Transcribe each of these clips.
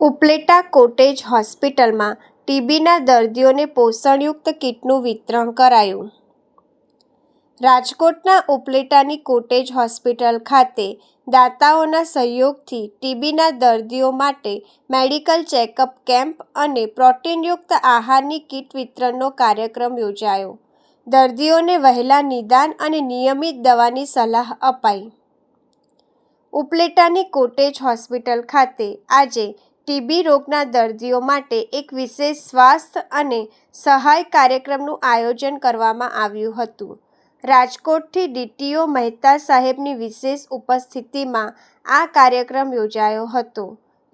Upleta cottage હોસ્પિટલમાં ટીબીના દર્દીઓને પોષણયુક્ત કીટનું વિતરણ કરાયું. રાજકોટના ઉપલેટાની કોટેજ હોસ્પિટલ ખાતે દાતાઓના સહયોગથી ટીબીના દર્દીઓ માટે મેડિકલ ચેકઅપ કેમ્પ અને પ્રોટીનયુક્ત આહારની કીટ વિતરણનો કાર્યક્રમ યોજાયો. દર્દીઓને વહેલા નિદાન અને નિયમિત દવાની સલાહ અપાઈ. ઉપલેટાની કોટેજ હોસ્પિટલ ખાતે આજે ટીબી રોગના દર્દીઓ માટે એક વિશેષ સ્વાસ્થ્ય અને સહાય કાર્યક્રમનું આયોજન કરવામાં આવ્યું હતું. રાજકોટથી ડીટીઓ મહેતા સાહેબની વિશેષ ઉપસ્થિતિમાં આ કાર્યક્રમ યોજાયો હતો,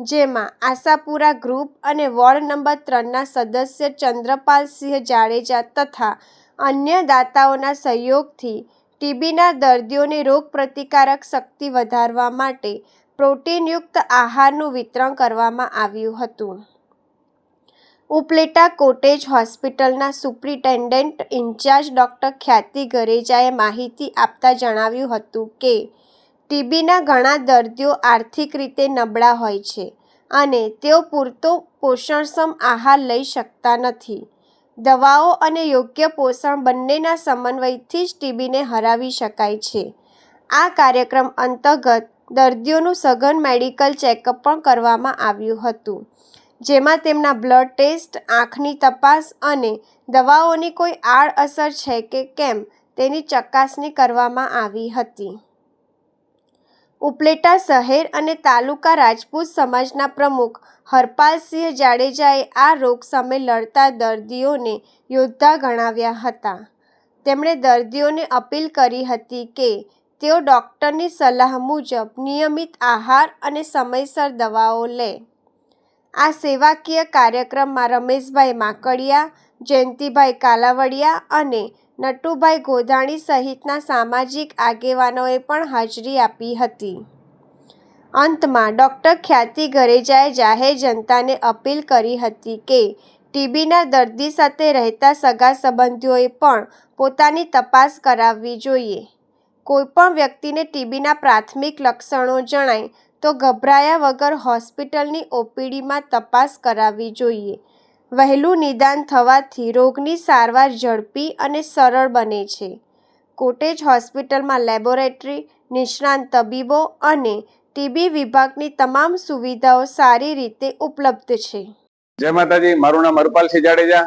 જેમાં આશાપુરા ગ્રુપ અને વોર્ડ નંબર 3ના સદસ્ય ચંદ્રપાલસિંહ જાડેજા તથા અન્ય દાતાઓના સહયોગથી ટીબીના દર્દીઓને રોગપ્રતિકારક શક્તિ વધારવા માટે પ્રોટીનયુક્ત આહારનું વિતરણ કરવામાં આવ્યું હતું. ઉપલેટા કોટેજ હોસ્પિટલના સુપ્રિન્ટેન્ડન્ટ ઇન્ચાર્જ ડૉક્ટર ખ્યાતિ ગરેજાએ માહિતી આપતા જણાવ્યું હતું કે ટીબીના ઘણા દર્દીઓ આર્થિક રીતે નબળા હોય છે અને તેઓ પૂરતો પોષણક્ષમ આહાર લઈ શકતા નથી. દવાઓ અને યોગ્ય પોષણ બંનેના સમન્વયથી જ ટીબીને હરાવી શકાય છે. આ કાર્યક્રમ અંતર્ગત દર્દીઓનું સઘન મેડિકલ ચેકઅપ પણ કરવામાં આવ્યું હતું, જેમાં તેમના બ્લડ ટેસ્ટ, આંખની તપાસ અને દવાઓની કોઈ આડઅસર છે કે કેમ તેની ચકાસણી કરવામાં આવી હતી. ઉપલેટા શહેર અને તાલુકા રાજપૂત સમાજના પ્રમુખ હરપાલસિંહ જાડેજાએ આ રોગ સામે લડતા દર્દીઓને યોદ્ધા ગણાવ્યા હતા. તેમણે દર્દીઓને અપીલ કરી હતી કે તેઓ ડૉક્ટરની સલાહ મુજબ નિયમિત આહાર અને સમયસર દવાઓ લે. આ સેવાકીય કાર્યક્રમમાં રમેશભાઈ માકડિયા, જયંતિભાઈ કાલાવડિયા અને નટુભાઈ ગોધાણી સહિતના સામાજિક આગેવાનોએ પણ હાજરી આપી હતી. અંતમાં ડૉક્ટર ખ્યાતિ ગરેજાએ જાહેર જનતાને અપીલ કરી હતી કે ટીબીના દર્દી સાથે રહેતા સગા સંબંધીઓએ પણ પોતાની તપાસ કરાવવી જોઈએ. કોઈપણ વ્યક્તિને ટીબીના પ્રાથમિક લક્ષણો જણાય તો ગભરાયા વગર હોસ્પિટલની ઓપીડીમાં તપાસ કરાવવી જોઈએ. વહેલું નિદાન થવાથી રોગની સારવાર ઝડપી અને સરળ બને છે. કોટેજ હોસ્પિટલમાં લેબોરેટરી, નિષ્ણાંત તબીબો અને ટીબી વિભાગની તમામ સુવિધાઓ સારી રીતે ઉપલબ્ધ છે. જય માતાજી. મારું નામ હરપાલસિંહ જાડેજા,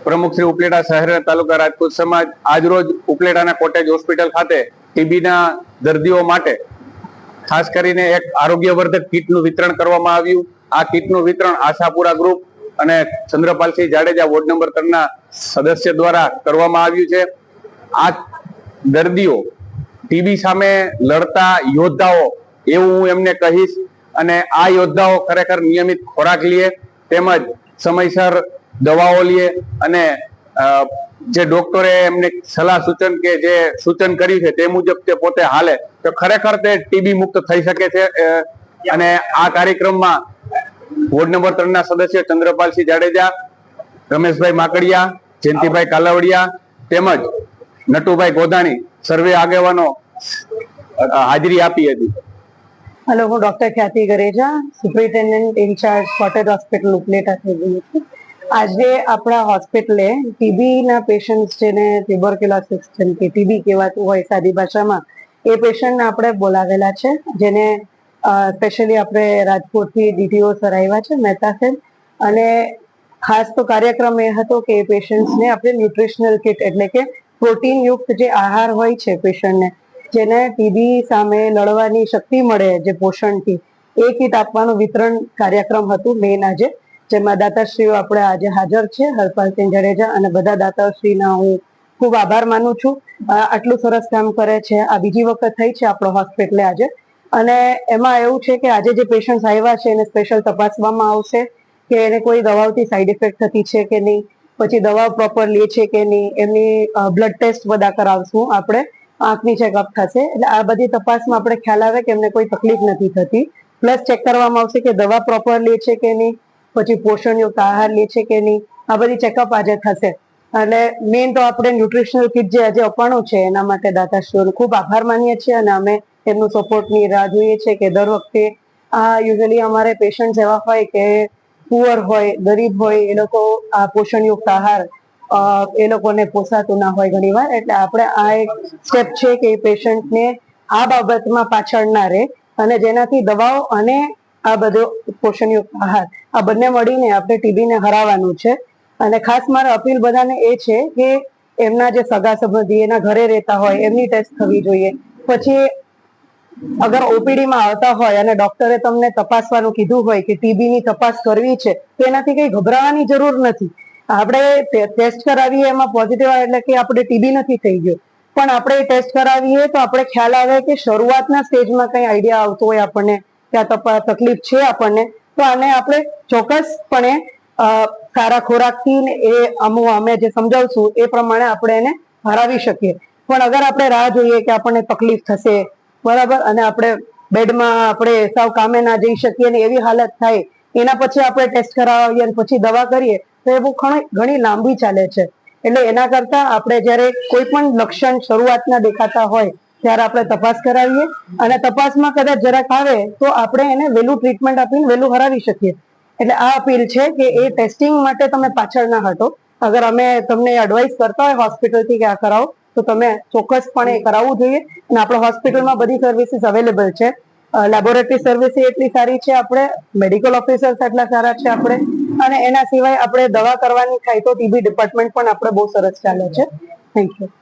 પ્રમુખ શ્રી ઉપલેટા શહેર અને તાલુકા રાજપૂત સમાજ. આજરોજ ઉપલેટાના કોટેજ હોસ્પિટલ ખાતે ટીબીના દર્દીઓ માટે ખાસ કરીને એક આરોગ્યવર્ધક કીટનું વિતરણ કરવામાં આવ્યું. આ કીટનું વિતરણ આશાપુરા ગ્રુપ અને ચંદ્રપાલસિંહ જાડેજા વોર્ડ નંબર 3ના સદસ્ય દ્વારા કરવામાં આવ્યું છે. આ દર્દીઓ ટીબી સામે લડતા યોદ્ધાઓ એવું હું એમને કહીશ. અને આ યોદ્ધાઓ ખરેખર નિયમિત ખોરાક લે, તેમજ સમયસર દવાઓ લે અને જે ડોક્ટરે એમને સલાહ સૂચન કે જે સૂચન કર્યું છે તે મુજબ તે પોતે હાલે તો ખરેખર તે ટીબી મુક્ત થઈ શકે છે. અને આ કાર્યક્રમમાં વોર્ડ નંબર 3ના સદસ્ય ચંદ્રપાલસિંહ જાડેજા, રમેશભાઈ માકડિયા, જયંતિભાઈ કાલાવડિયા તેમજ નટુભાઈ ગોધાણી સર્વે આગેવાનો હાજરી આપી હતી. હેલો, હું doctor Khyati Gareja, superintendent incharge cottage hospital Upleta થઈ ગઈ છું. આજે આપણા હોસ્પિટલે ટીબીના પેશન્ટ જેને ટ્યુબરક્યુલોસિસ જેમ કે ટીબી કહેવાતું હોય સાદી ભાષામાં, એ પેશન્ટને આપણે બોલાવેલા છે, જેને સ્પેશિયલી આપણે રાજકોટથી ડીટીઓ સર આવ્યા છે, મહેતા સાહેબ. અને ખાસ તો કાર્યક્રમ એ હતો કે એ પેશન્ટ્સને આપણે ન્યુટ્રિશનલ કિટ એટલે કે પ્રોટીનયુક્ત જે આહાર હોય છે પેશન્ટને, જેને ટીબી સામે લડવાની શક્તિ મળે જે પોષણથી, એ કીટ આપવાનું વિતરણ કાર્યક્રમ હતું મેઇન આજે, જેમાં દાતાશ્રીઓ આપણે આજે હાજર છે. હરપાલસિંહ જાડેજા અને બધા દાતાશ્રીના હું ખૂબ આભાર માનું છું. આટલું સરસ કામ કરે છે. આ બીજી વખત થઈ છે આપણો હોસ્પિટલે આજે. અને એમાં એવું છે કે આજે જે પેશન્ટ આવ્યા છે એને સ્પેશિયલ તપાસવામાં આવશે કે એને કોઈ દવાઓથી સાઈડ ઇફેક્ટ થતી છે કે નહીં, પછી દવા પ્રોપર લે છે કે નહીં, એમની બ્લડ ટેસ્ટ બધા કરાવશું આપણે, આંખની ચેકઅપ થશે. એટલે આ બધી તપાસમાં આપણે ખ્યાલ આવે કે એમને કોઈ તકલીફ નથી થતી. પ્લસ ચેક કરવામાં આવશે કે દવા પ્રોપર લે છે કે નહીં, પછી પોષણયુક્ત આહાર લે છે કે નહીં, આ બધી ચેકઅપ આજે થશે. એટલે મેઇન તો આપણે ન્યુટ્રિશનલ કિટ જે આજે અપાણું છે એના માટે દાતાશ્રીઓનો ખૂબ આભાર માનીએ છીએ અને અમે એમનું સપોર્ટની રાહ જોઈએ છીએ કે દર વખતે આ યુઝ્યુઅલી અમારે પેશન્ટ એવા હોય કે પુઅર હોય, ગરીબ હોય, એ લોકો આ પોષણયુક્ત આહાર એ લોકોને પોસાતું ના હોય ઘણીવાર, એટલે આપણે આ એક સ્ટેપ છે કે પેશન્ટને આ બાબતમાં પાછળ ના રહે અને જેનાથી દવાઓ અને આ બધો પોષણયુક્ત આહાર આ બંને મળીને આપણે ટીબીને હરાવવાનું છે. અને ખાસ મારે અપીલ બધાને એ છે કે એમના જે સગા સંબંધી એના ઘરે રહેતા હોય એમની ટેસ્ટ થવી જોઈએ. પછી અગર ઓપીડી માં આવતા હોય અને ડોક્ટરે તમને તપાસવાનું કીધું હોય કે ટીબી ની તપાસ કરવી છે, તો એનાથી કઈ ગભરાવાની જરૂર નથી. આપણે ટેસ્ટ કરાવીએ એમાં પોઝિટિવ આવે એટલે કે આપણે ટીબી નથી થઈ ગયો, પણ આપણે ટેસ્ટ કરાવીએ તો આપણે ખ્યાલ આવે કે શરૂઆતના સ્ટેજમાં કઈ આઈડિયા આવતો હોય આપણને કે આ તકલીફ છે આપણને, તો આને આપણે ચોક્કસપણે સારા ખોરાકથી એ અમે જે સમજાવશું એ પ્રમાણે આપણે એને હરાવી શકીએ. પણ અગર આપણે રાહ જોઈએ કે આપણને તકલીફ થશે, બરાબર, અને આપણે બેડમાં આપણે સાવ કામે ના જઈ શકીએ ને એવી હાલત થાય, એના પછી આપણે ટેસ્ટ કરાવીએ અને પછી દવા કરીએ તો એ બહુ ઘણી લાંબી ચાલે છે. એટલે એના કરતા આપણે જ્યારે કોઈ પણ લક્ષણ શરૂઆતના દેખાતા હોય ત્યારે આપણે તપાસ કરાવીએ અને તપાસમાં કદાચ જરાક આવે તો આપણે એને વહેલું ટ્રીટમેન્ટ આપીને વહેલું હરાવી શકીએ. એટલે આ અપીલ છે કે એ ટેસ્ટિંગ માટે તમે પાછળ ના હટો. અગર અમે તમને એડવાઇસ કરતા હોય હોસ્પિટલથી કે આ કરાવો તો તમે ચોક્કસપણે કરાવવું જોઈએ. અને આપણે હોસ્પિટલમાં બધી સર્વિસીસ અવેલેબલ છે. લેબોરેટરી સર્વિસ એટલી સારી છે, આપણે મેડિકલ ઓફિસર્સ એટલા સારા છે આપણે, અને એના સિવાય આપણે દવા કરવાની થાય તો ટીબી ડિપાર્ટમેન્ટ પણ આપણે બહુ સરસ ચાલે છે. Thank you.